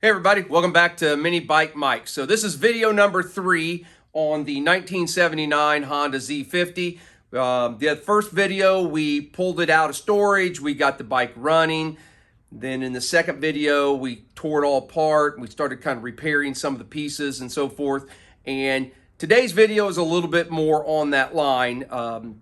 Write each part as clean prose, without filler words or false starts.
Hey everybody, welcome back to Mini Bike Mike. So this is video number 3 on the 1979 Honda Z50. The first video, we pulled it out of storage, we got the bike running. Then in the second video, we tore it all apart. We started kind of repairing some of the pieces and so forth. And today's video is a little bit more on that line.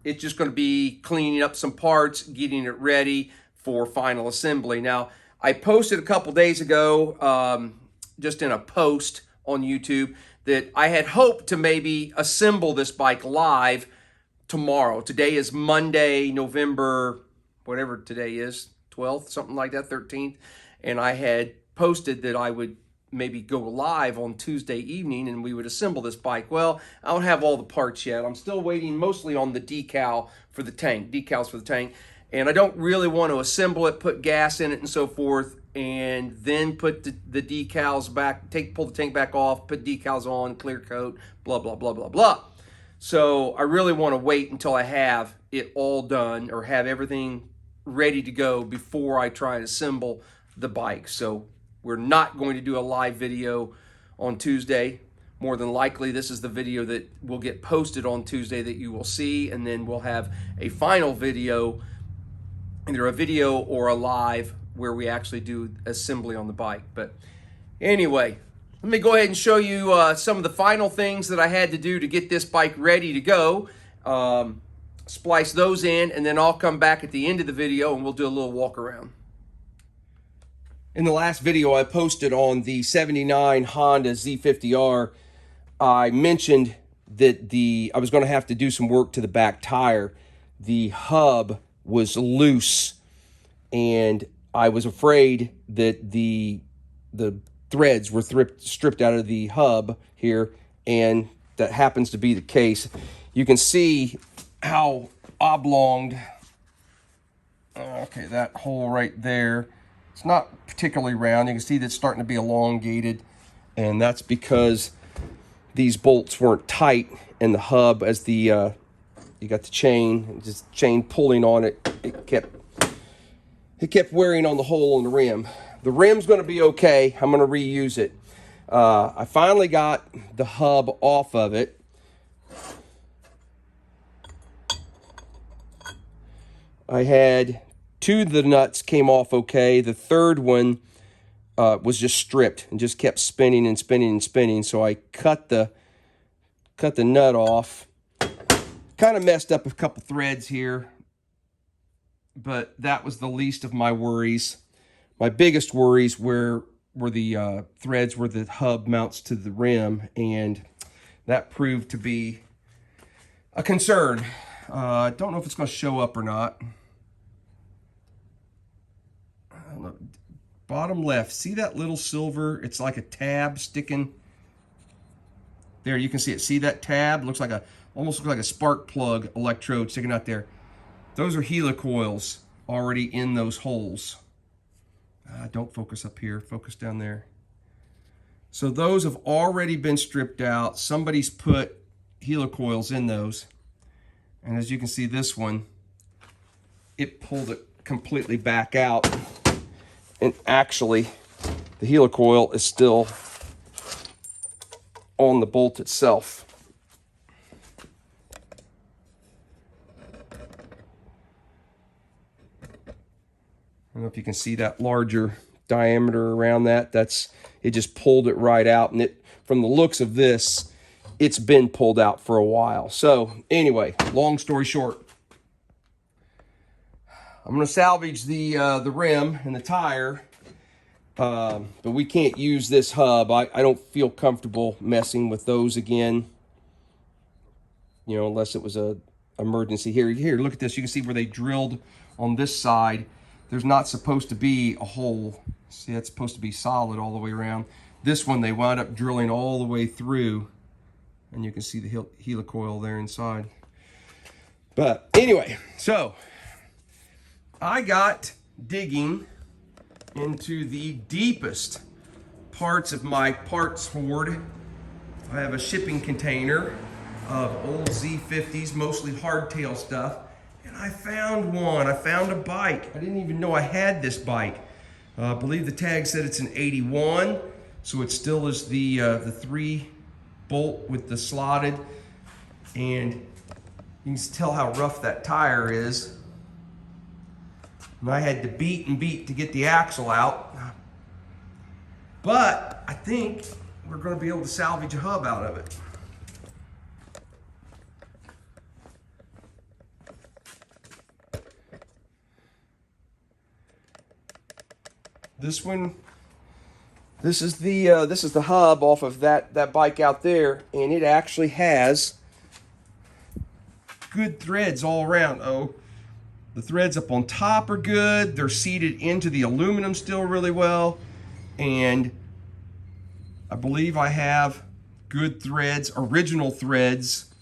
It's just going to be cleaning up some parts, getting it ready for final assembly. Now, I posted a couple days ago, just in a post on YouTube, that I had hoped to maybe assemble this bike live tomorrow. Today is Monday, November, whatever today is, 12th, something like that, 13th. And I had posted that I would maybe go live on Tuesday evening and we would assemble this bike. Well, I don't have all the parts yet. I'm still waiting mostly on the decals for the tank. And I don't really want to assemble it, put gas in it and so forth, and then put the decals back, pull the tank back off, put decals on, clear coat, blah, blah, blah, blah, blah. So I really want to wait until I have it all done or have everything ready to go before I try and assemble the bike. So we're not going to do a live video on Tuesday. More than likely, this is the video that will get posted on Tuesday that you will see, and then we'll have a final video, either a video or a live, where we actually do assembly on the bike. But anyway, let me go ahead and show you some of the final things that I had to do to get this bike ready to go. Splice those in, and then I'll come back at the end of the video and we'll do a little walk around. In the last video I posted on the 79 Honda Z50r, I mentioned that I was going to have to do some work to the back tire. The hub was loose, and I was afraid that the threads were stripped out of the hub here, and that happens to be the case. You can see how oblonged, okay, that hole right there, it's not particularly round. You can see that's starting to be elongated, and that's because these bolts weren't tight in the hub. As the you got the chain pulling on it, it kept wearing on the hole in the rim. The rim's going to be okay. I'm going to reuse it. I finally got the hub off of it. I had 2 of the nuts came off okay. The third one was just stripped and just kept spinning and spinning and spinning. So I cut the nut off. Kind of messed up a couple threads here, but that was the least of my worries. My biggest worries were the threads where the hub mounts to the rim, and that proved to be a concern. I don't know if it's going to show up or not. I don't know. Bottom left, see that little silver? It's like a tab sticking there. You can see it. See that tab? Almost looks like a spark plug electrode sticking out there. Those are helicoils already in those holes. Don't focus up here, focus down there. So those have already been stripped out. Somebody's put helicoils in those. And as you can see, this one, it pulled it completely back out. And actually, the helicoil is still on the bolt itself. I don't know if you can see that larger diameter around that. It just pulled it right out, and from the looks of this, it's been pulled out for a while. So anyway, long story short, I'm going to salvage the rim and the tire, but we can't use this hub. I don't feel comfortable messing with those again, you know, unless it was a emergency. Here, look at this. You can see where they drilled on this side. There's not supposed to be a hole. See, that's supposed to be solid all the way around. This one, they wound up drilling all the way through, and you can see the helicoil there inside. But anyway, so I got digging into the deepest parts of my parts hoard. I have a shipping container of old Z50s, mostly hardtail stuff. And I found one. I found a bike. I didn't even know I had this bike. I believe the tag said it's an 81, so it still is the 3-bolt with the slotted, and you can tell how rough that tire is. And I had to beat and beat to get the axle out, but I think we're going to be able to salvage a hub out of it. This one, this is the hub off of that bike out there, and it actually has good threads all around. Oh, the threads up on top are good. They're seated into the aluminum still really well, and I believe I have good threads, original threads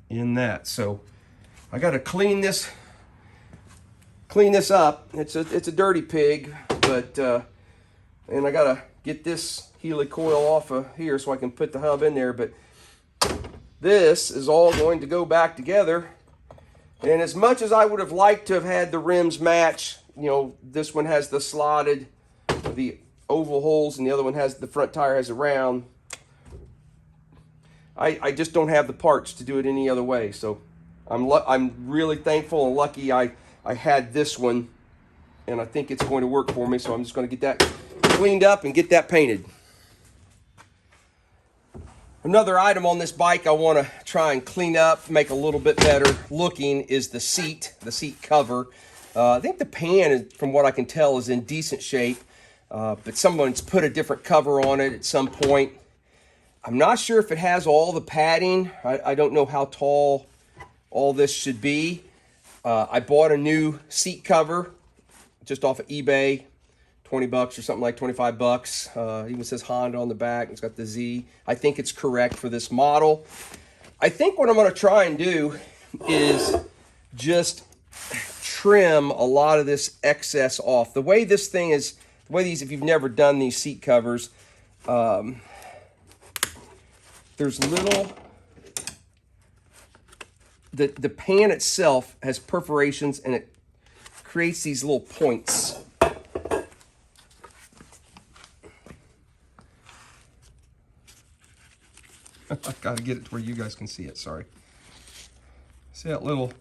in that. So I got to clean this up. It's a dirty pig, but and I gotta get this helicoil off of here so I can put the hub in there. But this is all going to go back together. And as much as I would have liked to have had the rims match, you know, this one has the slotted, the oval holes, and the other one has the front tire has a round. I just don't have the parts to do it any other way. So I'm really thankful and lucky I had this one, and I think it's going to work for me, so I'm just going to get that cleaned up and get that painted. Another item on this bike I want to try and clean up, make a little bit better looking, is the seat cover. I think the pan, from what I can tell, is in decent shape, but someone's put a different cover on it at some point. I'm not sure if it has all the padding. I don't know how tall all this should be. I bought a new seat cover just off of eBay, 20 bucks or something, like 25 bucks. Even says Honda on the back. It's got the Z. I think it's correct for this model. I think what I'm going to try and do is just trim a lot of this excess off. The way this thing is, the way these, if you've never done these seat covers, there's little... The pan itself has perforations, and it creates these little points. I've got to get it to where you guys can see it, sorry. See that little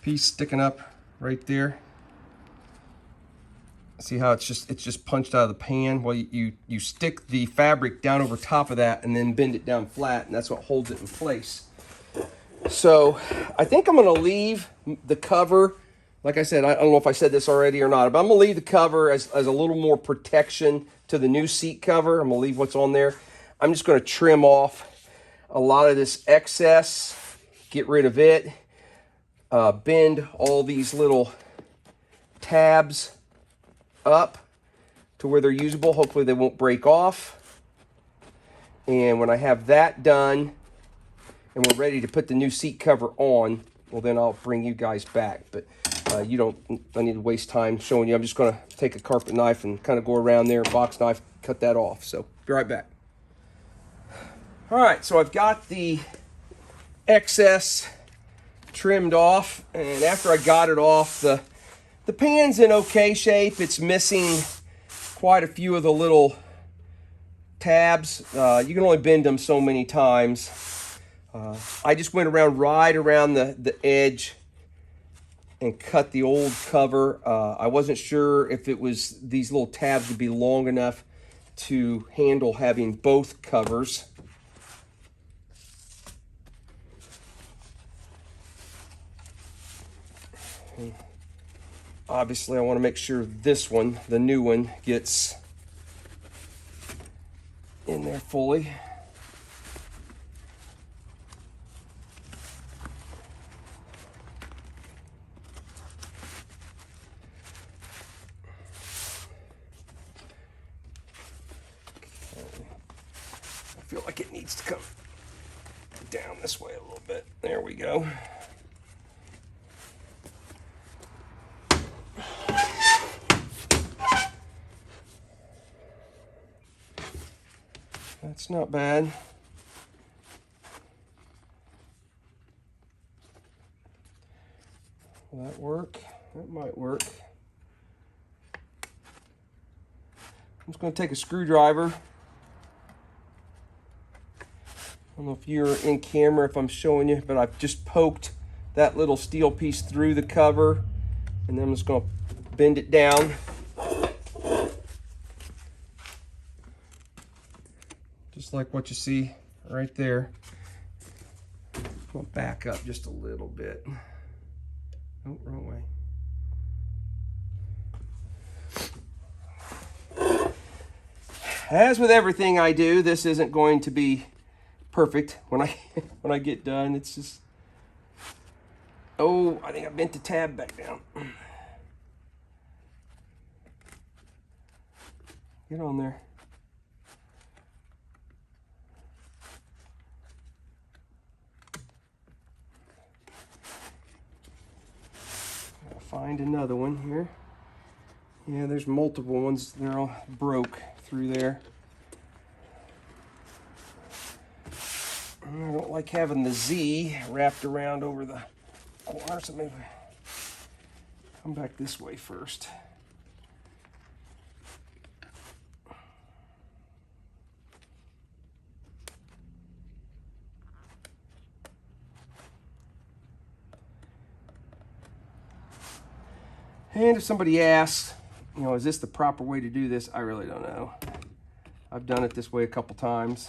piece sticking up right there? See how it's just punched out of the pan? Well, you stick the fabric down over top of that and then bend it down flat, and that's what holds it in place. So I think I'm going to leave the cover, like I said, I don't know if I said this already or not, but I'm going to leave the cover as a little more protection to the new seat cover. I'm going to leave what's on there. I'm just going to trim off a lot of this excess, get rid of it, bend all these little tabs up to where they're usable. Hopefully they won't break off. And when I have that done, and we're ready to put the new seat cover on, well, then I'll bring you guys back. But I need to waste time showing you. I'm just going to take a carpet knife and kind of go around there, box knife, cut that off. So be right back. All right, so I've got the excess trimmed off, and after I got it off, the pan's in okay shape. It's missing quite a few of the little tabs. You can only bend them so many times. I just went right around the edge and cut the old cover. I wasn't sure if it was these little tabs would be long enough to handle having both covers. Obviously, I want to make sure this one, the new one, gets in there fully. I feel like it needs to come down this way a little bit. There we go. That's not bad. Will that work? That might work. just going to take a screwdriver. I don't know if you're in camera, if I'm showing you, but I've just poked that little steel piece through the cover, and then I'm just going to bend it down. Just like what you see right there. I'm going to back up just a little bit. Oh, wrong way. As with everything I do, this isn't going to be perfect when I get done. It's just, oh, I think I bent the tab back down. Get on there. I'll find another one here. Yeah, there's multiple ones. They're all broke through there. I don't like having the Z wrapped around over the corner, so maybe come back this way first. And if somebody asks, you know, is this the proper way to do this? I really don't know. I've done it this way a couple times.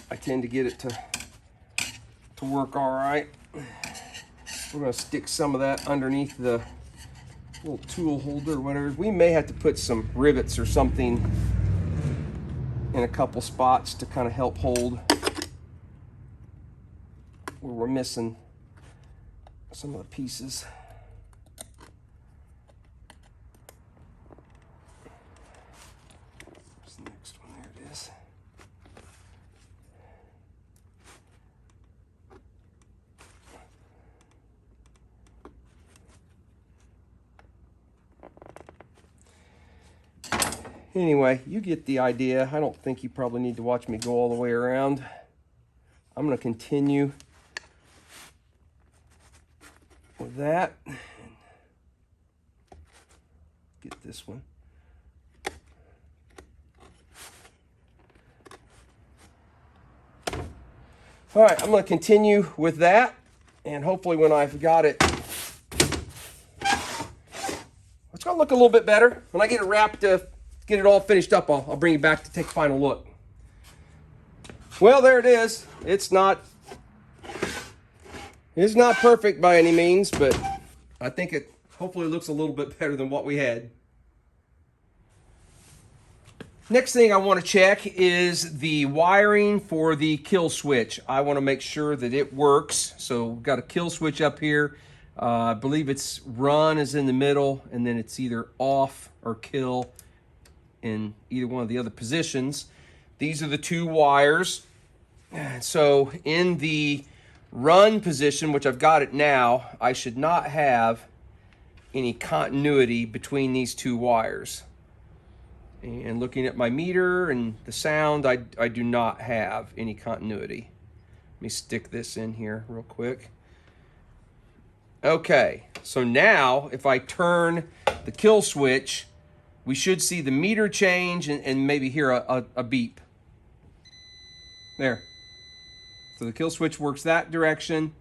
I tend to get it to work all right. We're going to stick some of that underneath the little tool holder or whatever. We may have to put some rivets or something in a couple spots to kind of help hold where we're missing some of the pieces. Where's the next one? There it is. Anyway, you get the idea. I don't think you probably need to watch me go all the way around. I'm going to continue with that. Get this one. All right, I'm going to continue with that, and hopefully when I've got it, it's going to look a little bit better. When I get it wrapped, get it all finished up, I'll bring it back to take a final look. Well, there it is. It's not perfect by any means, but I think it hopefully looks a little bit better than what we had. Next thing I want to check is the wiring for the kill switch. I want to make sure that it works. So we've got a kill switch up here. I believe it's run is in the middle, and then it's either off or kill in either one of the other positions. These are the two wires. So in the run position, which I've got it now, I should not have any continuity between these two wires. And looking at my meter and the sound, I do not have any continuity. Let me stick this in here real quick. Okay, so now if I turn the kill switch, we should see the meter change and maybe hear a beep. There. So the kill switch works that direction.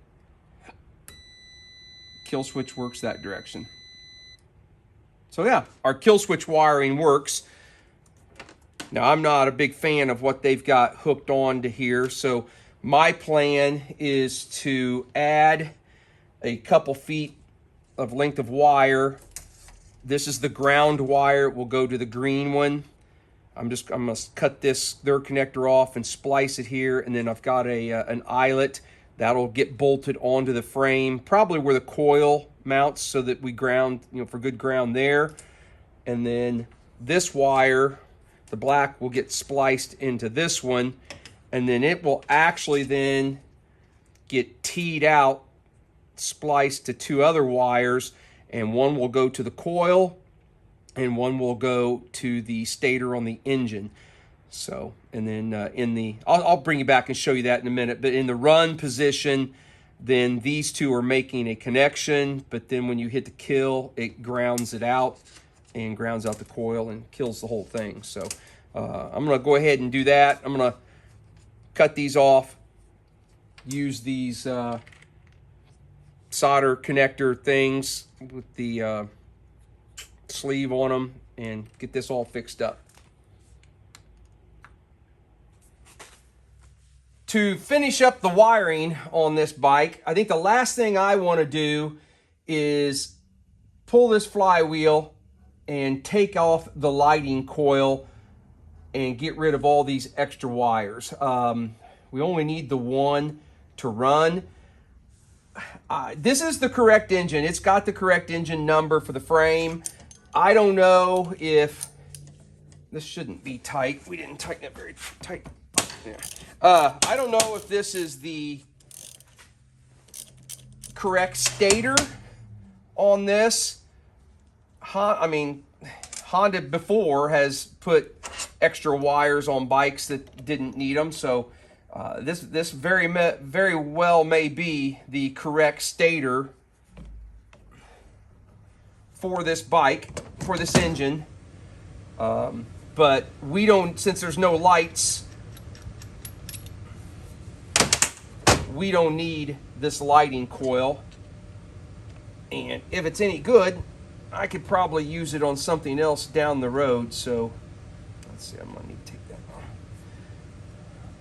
Kill switch works that direction. So yeah, our kill switch wiring works. Now, I'm not a big fan of what they've got hooked on to here, so my plan is to add a couple feet of length of wire. This is the ground wire. It will go to the green one. I'm going to cut their connector off and splice it here, and then I've got an eyelet that'll get bolted onto the frame, probably where the coil mounts, so that we ground, for good ground there. And then this wire, the black, will get spliced into this one, and then it will actually then get teed out, spliced to two other wires, and one will go to the coil and one will go to the stator on the engine. So, and then I'll bring you back and show you that in a minute, but in the run position, then these two are making a connection, but then when you hit the kill, it grounds it out. and grounds out the coil and kills the whole thing. So I'm going to go ahead and do that. I'm going to cut these off, use these solder connector things with the sleeve on them, and get this all fixed up. To finish up the wiring on this bike, I think the last thing I want to do is pull this flywheel and take off the lighting coil and get rid of all these extra wires. We only need the one to run. This is the correct engine. It's got the correct engine number for the frame. I don't know if this shouldn't be tight. We didn't tighten it very tight. Yeah. I don't know if this is the correct stator on this. Honda before has put extra wires on bikes that didn't need them, so this very well may be the correct stator for this bike, for this engine. But we don't, since there's no lights, we don't need this lighting coil. And if it's any good, I could probably use it on something else down the road. So let's see, I'm gonna need to take that off.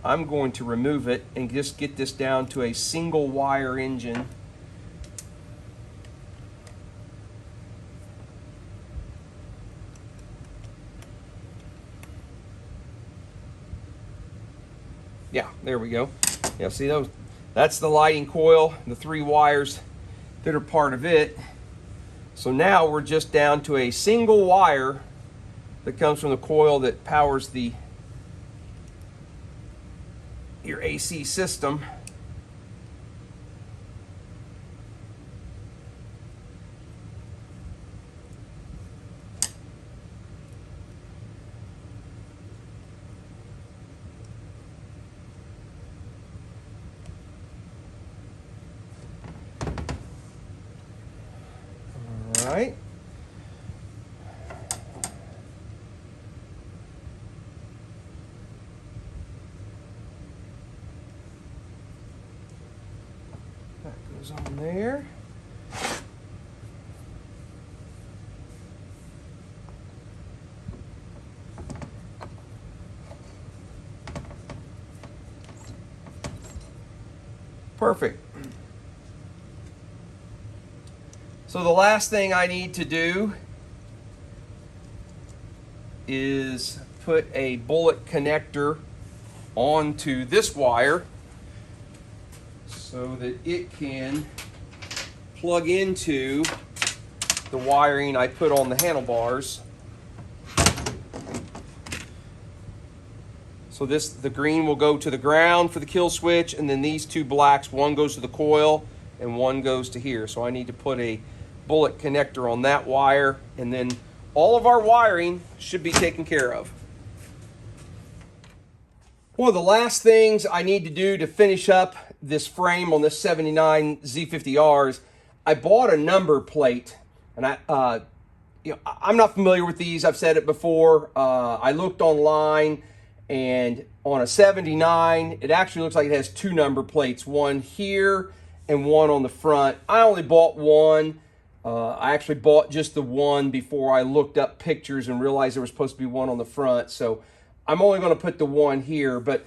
I'm going to remove it and just get this down to a single wire engine. Yeah, there we go. Yeah, see those? That's the lighting coil, the 3 wires that are part of it. So now we're just down to a single wire that comes from the coil that powers your AC system. All right. That goes on there. Perfect. So the last thing I need to do is put a bullet connector onto this wire so that it can plug into the wiring I put on the handlebars. So the green will go to the ground for the kill switch, and then these 2 blacks, one goes to the coil and one goes to here. So I need to put a bullet connector on that wire, and then all of our wiring should be taken care of. One of the last things I need to do to finish up this frame on this 79 Z50R is I bought a number plate, and I'm not familiar with these. I've said it before. I looked online, and on a 79, it actually looks like it has 2 number plates, one here and one on the front. I only bought one. I actually bought just the one before I looked up pictures and realized there was supposed to be one on the front. So I'm only going to put the one here, but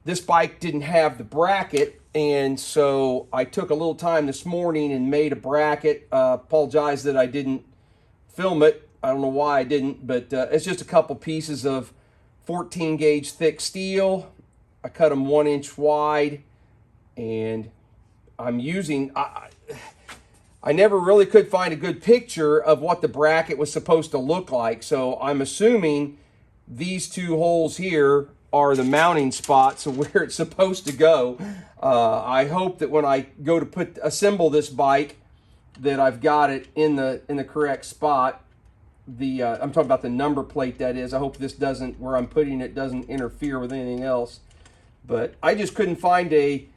this bike didn't have the bracket, and so I took a little time this morning and made a bracket. Apologize that I didn't film it. I don't know why I didn't, but it's just a couple pieces of 14 gauge thick steel. I cut them 1 inch wide, and I'm using... I never really could find a good picture of what the bracket was supposed to look like, so I'm assuming these 2 holes here are the mounting spots of where it's supposed to go. I hope that when I go to assemble this bike that I've got it in the correct spot. I'm talking about the number plate, that is. I hope this doesn't, where I'm putting it, doesn't interfere with anything else. But I just couldn't find a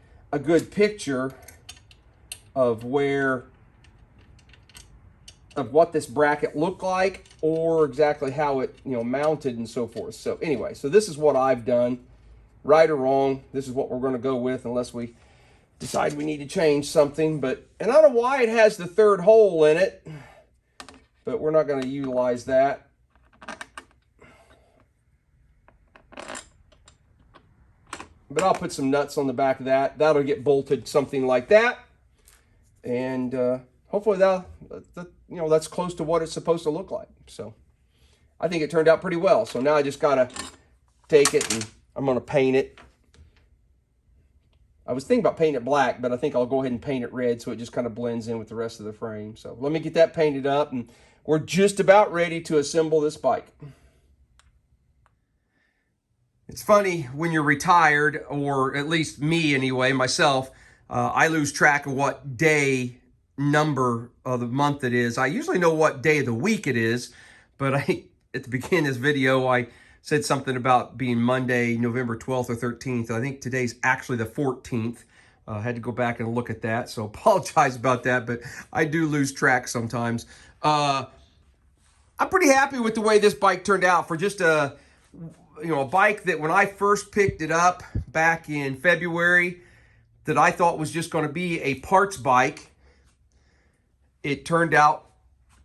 good picture of where of what this bracket looked like or exactly how it, mounted and so forth. So anyway, so this is what I've done. Right or wrong, this is what we're going to go with unless we decide we need to change something. And I don't know why it has the third hole in it, but we're not going to utilize that. But I'll put some nuts on the back of that. That'll get bolted something like that. And hopefully that's close to what it's supposed to look like. So I think it turned out pretty well. So now I just got to take it and I'm going to paint it. I was thinking about painting it black, but I think I'll go ahead and paint it red so it just kind of blends in with the rest of the frame. So let me get that painted up, and we're just about ready to assemble this bike. It's funny when you're retired, or at least me anyway, myself, I lose track of what day number of the month it is. I usually know what day of the week it is, but at the beginning of this video, I said something about being Monday, November 12th or 13th. I think today's actually the 14th. I had to go back and look at that, so apologize about that, but I do lose track sometimes. I'm pretty happy with the way this bike turned out for just a bike that when I first picked it up back in February that I thought was just going to be a parts bike. It turned out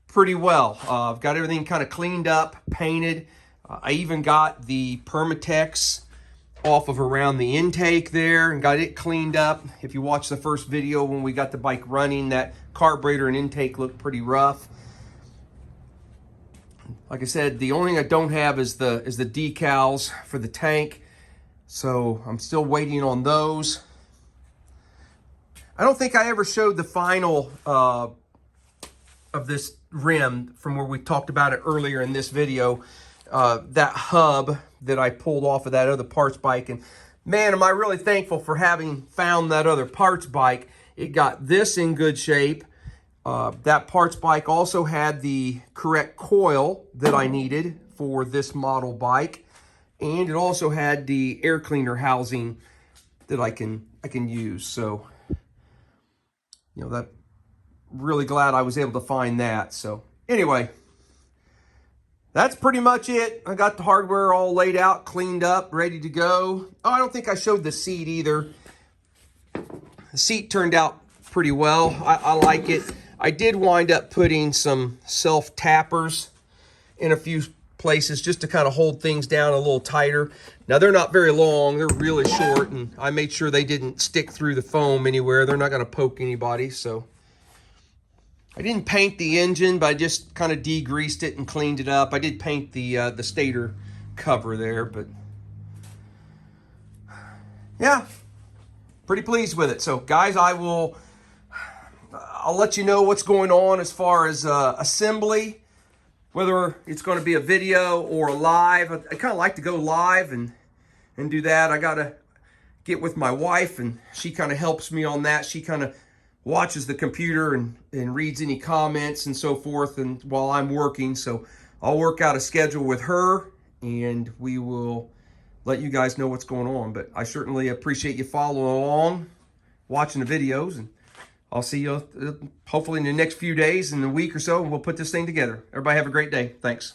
pretty well. I've got everything kind of cleaned up, painted. I even got the Permatex off of around the intake there and got it cleaned up. If you watch the first video when we got the bike running, that carburetor and intake looked pretty rough. Like I said, the only thing I don't have is the decals for the tank. So I'm still waiting on those. I don't think I ever showed the final of this rim from where we talked about it earlier in this video. That hub that I pulled off of that other parts bike. And man, am I really thankful for having found that other parts bike. It got this in good shape. That parts bike also had the correct coil that I needed for this model bike. And it also had the air cleaner housing that I can use. So, that really glad I was able to find that. So anyway, that's pretty much it. I got the hardware all laid out, cleaned up, ready to go. Oh, I don't think I showed the seat either. The seat turned out pretty well. I like it. I did wind up putting some self-tappers in a few places just to kind of hold things down a little tighter. Now, they're not very long. They're really short, and I made sure they didn't stick through the foam anywhere. They're not going to poke anybody, so I didn't paint the engine, but I just kind of degreased it and cleaned it up. I did paint the stator cover there, but yeah, pretty pleased with it. So guys, I'll let you know what's going on as far as assembly, whether it's going to be a video or a live. I kind of like to go live and do that. I got to get with my wife, and she kind of helps me on that. She kind of watches the computer and reads any comments and so forth, and while I'm working. So I'll work out a schedule with her, and we will let you guys know what's going on. But I certainly appreciate you following along, watching the videos, and I'll see you hopefully in the next few days, in a week or so, and we'll put this thing together. Everybody have a great day. Thanks.